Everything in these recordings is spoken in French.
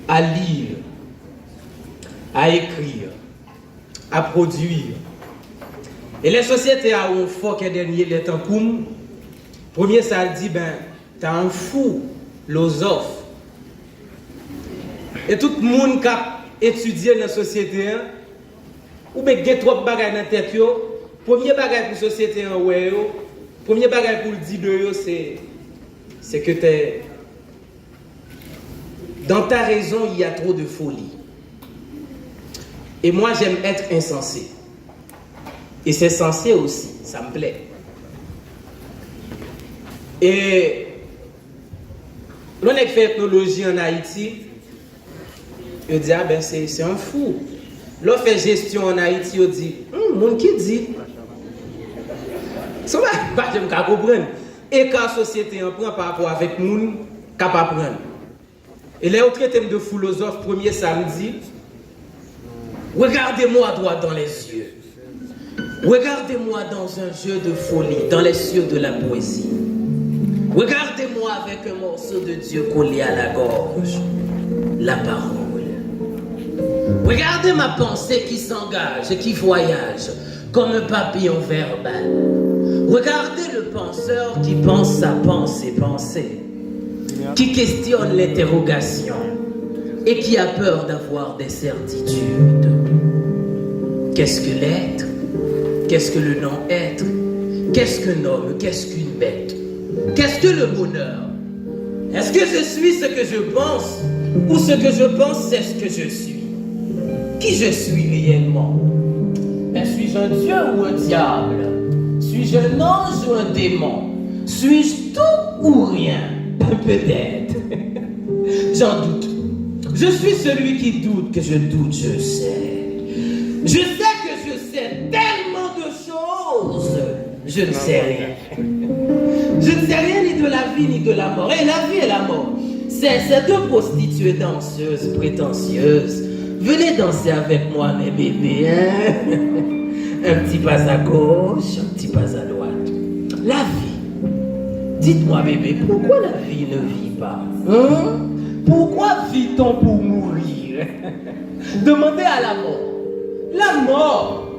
à lire, à écrire, à produire. Et les sociétés à un fort que dernier les temps comme premier ça dit ben t'as un fou philosophe. Et tout le monde qui a étudié dans la société ou bien get trop bagaille dans tête yo, premier bagaille pour société en ouais yo, premier bagaille pour dire de yo c'est que t'es dans ta raison il y a trop de folie. Et moi j'aime être insensé. Et c'est censé aussi, ça me plaît. Et l'on a fait ethnologie en Haïti, je dis, ah ben c'est un fou. L'on fait gestion en Haïti, je dis, mon qui dit. Ça va, je ne comprends pas. Et quand la société en prend par rapport avec moun, capable prendre. Et les autres thèmes de philosophe, premier samedi, regardez-moi droit dans les yeux. Regardez-moi dans un jeu de folie, dans les cieux de la poésie. Regardez-moi avec un morceau de Dieu collé à la gorge, la parole. Regardez ma pensée qui s'engage et qui voyage comme un papillon verbal. Regardez le penseur qui pense sa pensée, qui questionne l'interrogation et qui a peur d'avoir des certitudes. Qu'est-ce que l'être? Qu'est-ce que le non-être? Qu'est-ce qu'un homme? Qu'est-ce qu'une bête? Qu'est-ce que le bonheur? Est-ce que je suis ce que je pense? Ou ce que je pense, c'est ce que je suis? Qui je suis réellement? Suis-je un dieu ou un diable? Suis-je un ange ou un démon? Suis-je tout ou rien? Peut-être. J'en doute. Je suis celui qui doute que je doute, je sais. Je sais que je sais tellement de choses. Je ne sais rien. Je ne sais rien ni de la vie ni de la mort. Et la vie et la mort, c'est deux prostituées danseuses, prétentieuses. Venez danser avec moi, mes bébés. Hein? Un petit pas à gauche, un petit pas à droite. La vie. Dites-moi, bébé, pourquoi la vie ne vit pas? Hein? Pourquoi vit-on pour mourir? Demandez à la mort. La mort.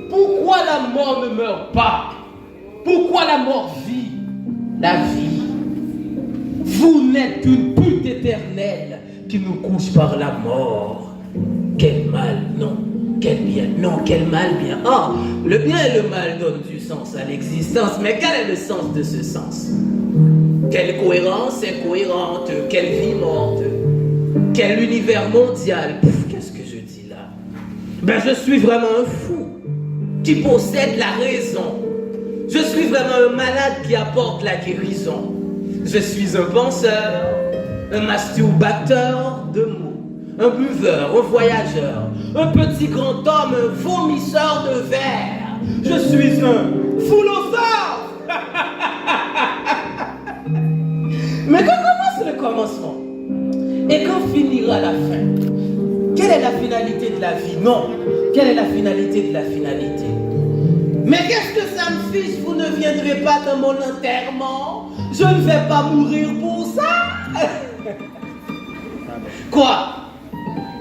Pourquoi la mort ne meurt pas? Pourquoi la mort vit? La vie. Vous n'êtes qu'une pute éternelle qui nous couche par la mort. Quel mal, non. Quel bien, non. Quel mal, bien. Oh, le bien et le mal donnent du sens à l'existence. Mais quel est le sens de ce sens? Quelle cohérence est cohérente? Quelle vie morte? Quel univers mondial? Qu'est-ce que je dis là? Ben, je suis vraiment un fou qui possède la raison. Je suis vraiment un malade qui apporte la guérison. Je suis un penseur, un masturbateur de mots, un buveur, un voyageur, un petit grand homme, un vomisseur de verre. Je suis un philosophe. Mais quand commence le commencement? Et quand finira la fin? Quelle est la finalité de la vie? Non. Quelle est la finalité de la finalité? Mais qu'est-ce que ça me fiche? Vous ne viendrez pas dans mon enterrement? Je ne vais pas mourir pour ça. Quoi?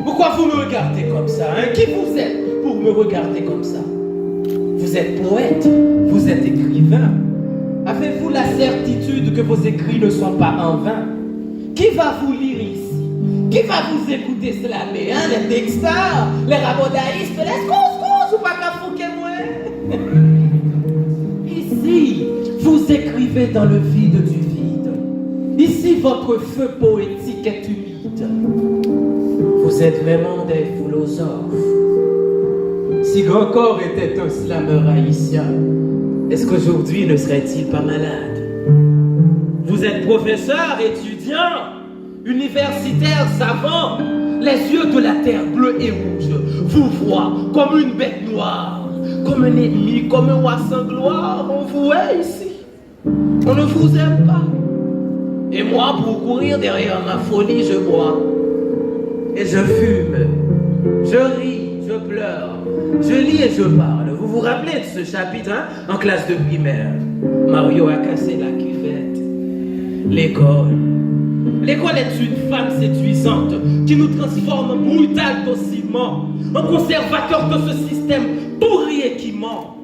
Pourquoi vous me regardez comme ça? Hein? Qui vous êtes pour me regarder comme ça? Vous êtes poète, vous êtes écrivain. Avez-vous la certitude que vos écrits ne sont pas en vain? Qui va vous lire ici? Qui va vous écouter slammer? Hein? Les texteurs, les rabodaïstes, les scous ou pas qu'à fouquer moi? Ici, vous écrivez dans le vide du vide. Ici, votre feu poétique est humide. Vous êtes vraiment des philosophes. Si Grand Corps était un slameur haïtien, est-ce qu'aujourd'hui ne serait-il pas malade? Vous êtes professeur, étudiant, universitaire, savant. Les yeux de la terre bleue et rouge vous voient comme une bête noire, comme un ennemi, comme un roi sans gloire. On vous est ici. On ne vous aime pas. Et moi, pour courir derrière ma folie, je bois. Et je fume. Je ris, je pleure. Je lis et je parle. Vous vous rappelez de ce chapitre hein, en classe de primaire? Mario a cassé la cuvette. L'école. L'école est une femme séduisante qui nous transforme en brutal docilement, en conservateur de ce système pourri et qui ment.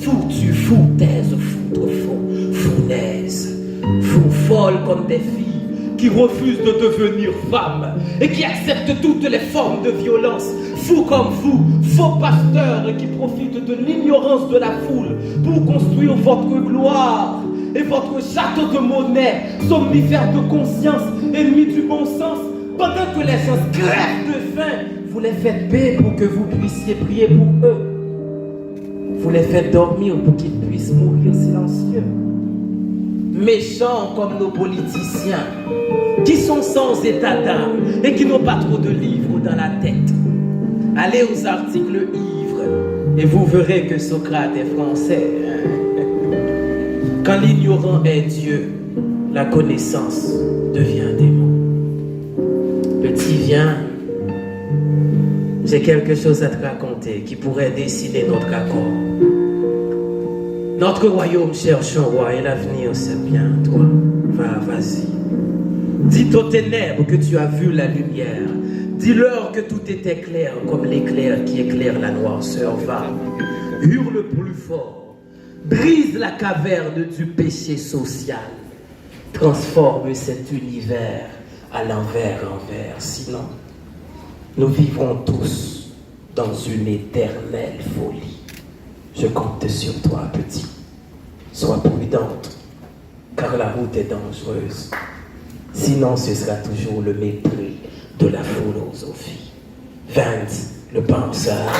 Foutu, foutaise, foutre faux, fournaise, fou folle comme des filles qui refusent de devenir femmes et qui acceptent toutes les formes de violence. Fous comme vous, faux pasteurs qui profitent de l'ignorance de la foule pour construire votre gloire et votre château de monnaie, somnifères de conscience, ennemis du bon sens, pendant que les gens crèvent de faim, vous les faites paix pour que vous puissiez prier pour eux. Vous les faites dormir pour qu'ils puissent mourir silencieux. Méchants comme nos politiciens, qui sont sans état d'âme et qui n'ont pas trop de livres dans la tête. Allez aux articles ivres et vous verrez que Socrate est français. Quand l'ignorant est Dieu, la connaissance devient démon. Petit, viens, j'ai quelque chose à te raconter qui pourrait dessiner notre accord. Notre royaume cherche un roi et l'avenir c'est bien toi. Vas-y. Dis aux ténèbres que tu as vu la lumière. Dis-leur que tout était clair comme l'éclair qui éclaire la noirceur. Va, hurle plus fort. Brise la caverne du péché social. Transforme cet univers à l'envers. Sinon, nous vivrons tous dans une éternelle folie. Je compte sur toi, petit. Sois prudente, car la route est dangereuse. Sinon, ce sera toujours le mépris de la philosophie. Vance, le penseur.